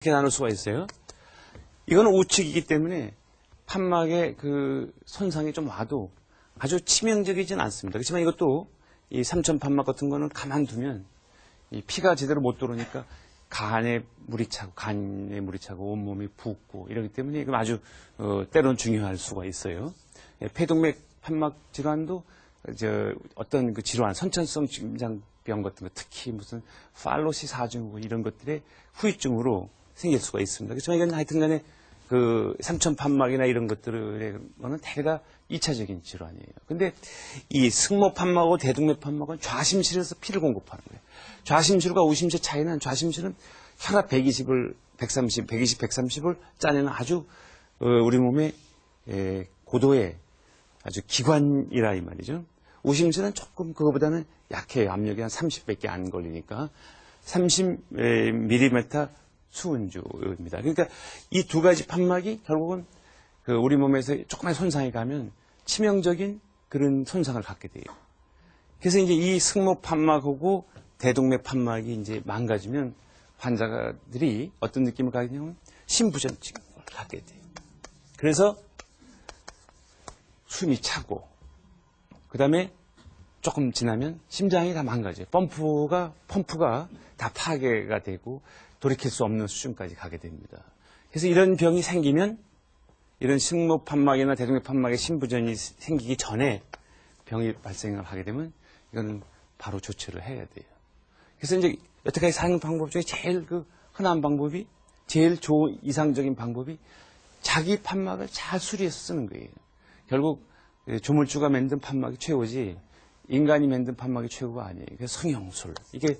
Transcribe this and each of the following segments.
이렇게 나눌 수가 있어요. 이거는 우측이기 때문에 판막에 그 손상이 좀 와도 아주 치명적이진 않습니다. 그렇지만 이것도 이 삼천 판막 같은 거는 가만두면 이 피가 제대로 못 들어오니까 간에 물이 차고 온몸이 붓고 이러기 때문에 이건 아주 때로는 중요할 수가 있어요. 폐동맥 판막 질환도 어떤 그 질환, 선천성 심장병 같은 거, 특히 무슨 팔로시 사증후군 이런 것들의 후유증으로 생길 수가 있습니다. 그렇지만 이건 하여튼간에 그 삼천 판막이나 이런 것들은 대가 2차적인 질환이에요. 근데 이 승모 판막하고 대동맥 판막은 좌심실에서 피를 공급하는 거예요. 좌심실과 우심실 차이는 좌심실은 혈압 120을 130을 짜내는 아주 우리 몸의 고도의 아주 기관이라 이 말이죠. 우심실은 조금 그거보다는 약해요. 압력이 한 30밖에 안 걸리니까 30mm 수은주입니다. 그러니까 이 두 가지 판막이 결국은 그 우리 몸에서 조금의 손상이 가면 치명적인 그런 손상을 갖게 돼요. 그래서 이제 이 승모 판막하고 대동맥 판막이 이제 망가지면 환자들이 어떤 느낌을 갖게 되냐면 심부전증을 갖게 돼요. 그래서 숨이 차고 그 다음에 조금 지나면 심장이 다 망가져요. 펌프가 다 파괴가 되고 돌이킬 수 없는 수준까지 가게 됩니다. 그래서 이런 병이 생기면 이런 승모 판막이나 대동맥 판막에 심부전이 생기기 전에 병이 발생을 하게 되면 이거는 바로 조치를 해야 돼요. 그래서 이제 여태까지 사는 방법 중에 제일 그 흔한 방법이 제일 이상적인 방법이 자기 판막을 잘 수리해서 쓰는 거예요. 결국 조물주가 만든 판막이 최고지 인간이 만든 판막이 최고가 아니에요. 그래서 성형술 이게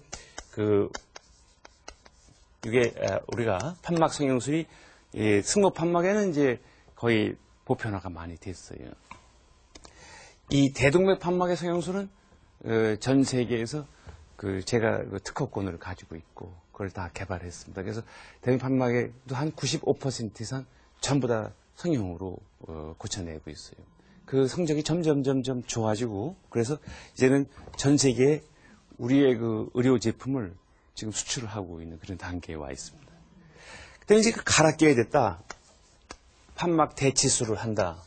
우리가 판막 성형술이 승모 판막에는 이제 거의 보편화가 많이 됐어요. 이 대동맥 판막의 성형술은 전 세계에서 제가 특허권을 가지고 있고 그걸 다 개발했습니다. 그래서 대동맥 판막에도 한 95% 이상 전부 다 성형으로 고쳐내고 있어요. 그 성적이 점점 좋아지고 그래서 이제는 전 세계에 우리의 그 의료 제품을 지금 수출을 하고 있는 그런 단계에 와 있습니다. 그때 이제 갈아 껴야 됐다. 판막 대치술을 한다.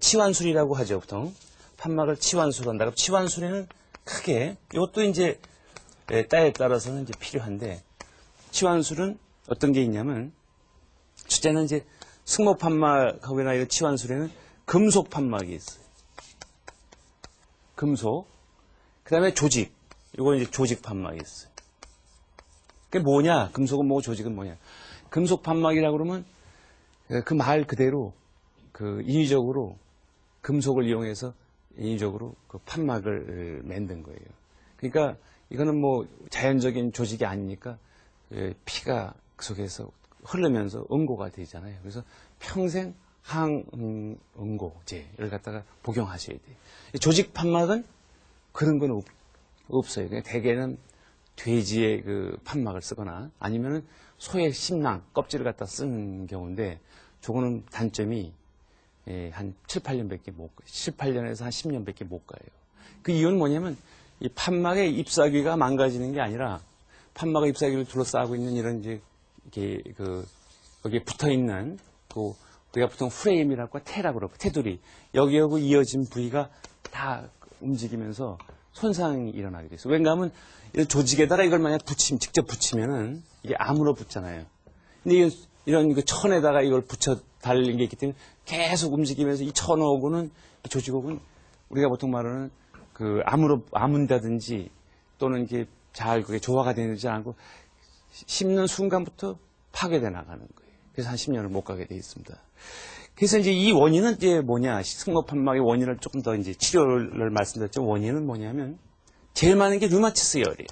치환술이라고 하죠, 보통. 판막을 치환술한다. 그럼 치환술에는 크게 이것도 이제 때에 따라서는 이제 필요한데 치환술은 어떤 게 있냐면 첫째는 이제 승모 판막하고나 이런 치환술에는 금속 판막이 있어요. 금속. 그다음에 조직. 이거 이제 조직 판막이 있어요. 그게 뭐냐? 금속은 뭐고 조직은 뭐냐? 금속 판막이라고 그러면 그 말 그대로 인위적으로 금속을 이용해서 인위적으로 그 판막을 만든 거예요. 그러니까 이거는 뭐 자연적인 조직이 아니니까 피가 그 속에서 흐르면서 응고가 되잖아요. 그래서 평생 항응고제를 갖다가 복용하셔야 돼요. 조직 판막은 그런 건 없어요. 그냥 대개는 돼지의 그 판막을 쓰거나 아니면은 소의 심낭 껍질을 갖다 쓰는 경우인데 저거는 단점이 한 7, 8년에서 한 10년밖에 못 가요. 그 이유는 뭐냐면 이 판막의 잎사귀가 망가지는 게 아니라 판막의 잎사귀를 둘러싸고 있는 이런 이제 이게 거기에 붙어 있는 우리가 보통 프레임이라고 테라고 그러고 테두리 여기하고 이어진 부위가 다 움직이면서 손상이 일어나게 돼요. 왜냐하면 이런 조직에다가 이걸 만약 직접 붙이면은 이게 암으로 붙잖아요. 근데 이런 그 천에다가 이걸 붙여 달린 게 있기 때문에 계속 움직이면서 이 천하고는 조직하고는 우리가 보통 말하는 아문다든지 또는 이게 잘 그게 조화가 되지 않고 심는 순간부터 파괴돼 나가는 거예요. 그래서 한 10년을 못 가게 돼 있습니다. 그래서 이제 이 원인은 이제 뭐냐? 승모 판막의 원인을 조금 더 이제 치료를 말씀드렸죠. 원인은 뭐냐면 제일 많은 게 류마티스 열이에요.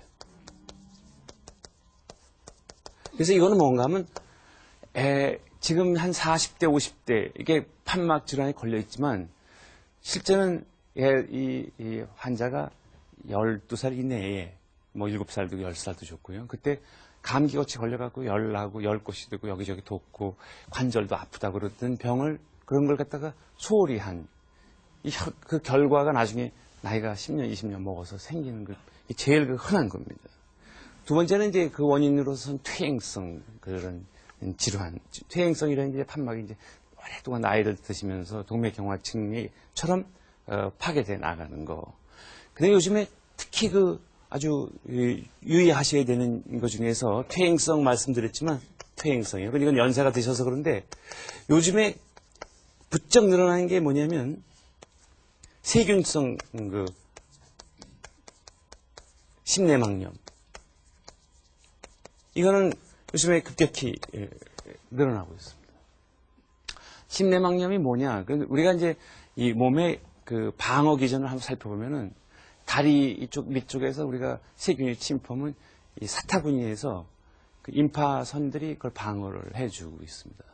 그래서 이거는 뭔가 하면 지금 한 40대, 50대 이게 판막 질환에 걸려 있지만 실제는 이 환자가 12살 이내에 뭐 7살도 10살도 좋고요. 그때 감기같이 걸려갖고 열나고 열꽃이 되고 여기저기 돋고 관절도 아프다 그러던 병을 그런 걸 갖다가 소홀히 한 그 결과가 나중에 나이가 10년, 20년 먹어서 생기는 게 제일 흔한 겁니다. 두 번째는 이제 그 원인으로서는 퇴행성 그런 질환, 퇴행성이라는 게 판막이 이제 오랫동안 나이를 드시면서 동맥경화증처럼 파괴돼 나가는 거. 근데 요즘에 특히 그 아주 유의하셔야 되는 것 중에서 퇴행성 말씀드렸지만 퇴행성이에요. 이건 연세가 드셔서 그런데 요즘에 부쩍 늘어나는 게 뭐냐면 세균성 그 심내막염. 이거는 요즘에 급격히 늘어나고 있습니다. 심내막염이 뭐냐? 우리가 이제 이 몸의 그 방어 기전을 한번 살펴보면은 다리 이쪽 밑쪽에서 우리가 세균이 침입하면 이 사타구니에서 그 임파선들이 그걸 방어를 해주고 있습니다.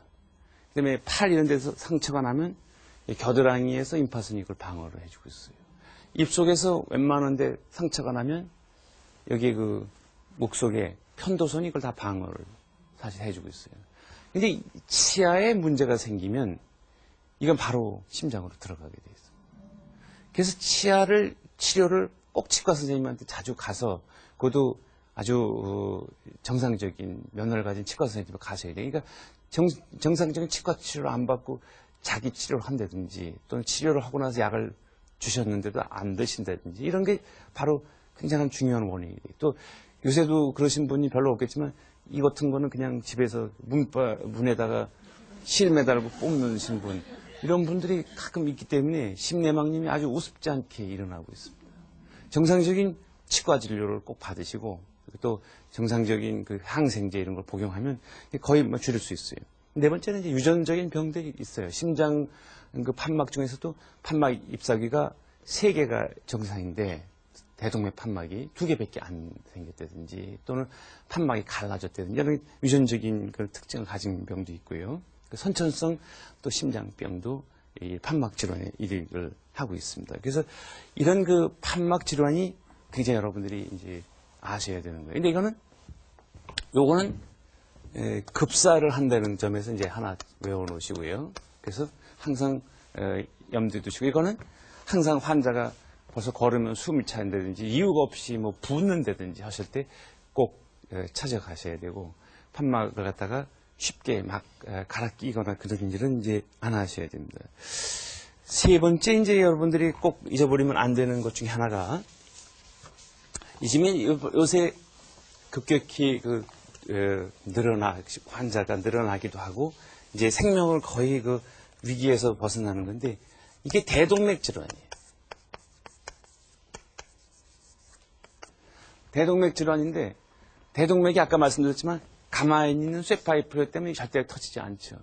그다음에 팔 이런 데서 상처가 나면 겨드랑이에서 임파선이 그걸 방어를 해주고 있어요. 입속에서 웬만한데 상처가 나면 여기 그 목 속에 편도선이 그걸 다 방어를 사실 해주고 있어요. 근데 치아에 문제가 생기면 이건 바로 심장으로 들어가게 돼 있어요. 그래서 치료를 꼭 치과 선생님한테 자주 가서 그것도 아주 정상적인 면허를 가진 치과 선생님한테 가셔야 돼요. 그러니까 정상적인 치과 치료를 안 받고 자기 치료를 한다든지 또는 치료를 하고 나서 약을 주셨는데도 안 드신다든지 이런 게 바로 굉장한 중요한 원인이 돼요. 또 요새도 그러신 분이 별로 없겠지만 이 같은 거는 그냥 집에서 문에다가 실 매달고 뽑는 분 이런 분들이 가끔 있기 때문에 심내막염이 아주 우습지 않게 일어나고 있습니다. 정상적인 치과 진료를 꼭 받으시고 또 정상적인 그 항생제 이런 걸 복용하면 거의 뭐 줄일 수 있어요. 네 번째는 이제 유전적인 병들이 있어요. 심장 그 판막 중에서도 판막 잎사귀가 3개가 정상인데 대동맥 판막이 2개밖에 안 생겼다든지 또는 판막이 갈라졌다든지 이런 유전적인 그런 특징을 가진 병도 있고요. 선천성 또 심장병도 이 판막 질환에 일을 하고 있습니다. 그래서 이런 그 판막 질환이 굉장히 여러분들이 이제 아셔야 되는 거예요. 근데 요거는 급사를 한다는 점에서 이제 하나 외워 놓으시고요. 그래서 항상 염두에 두시고 이거는 항상 환자가 벌써 걸으면 숨이 차는다든지 이유가 없이 뭐 붓는다든지 하실 때 꼭 찾아가셔야 되고 판막을 갖다가 쉽게 막 갈아 끼거나 그런 일은 이제 안 하셔야 됩니다. 세 번째 이제 여러분들이 꼭 잊어버리면 안 되는 것 중에 하나가 요새 급격히 환자가 늘어나기도 하고 이제 생명을 거의 그 위기에서 벗어나는 건데 이게 대동맥 질환이에요. 대동맥 질환인데 대동맥이 아까 말씀드렸지만 가만히 있는 쇠파이프 때문에 절대 터지지 않죠.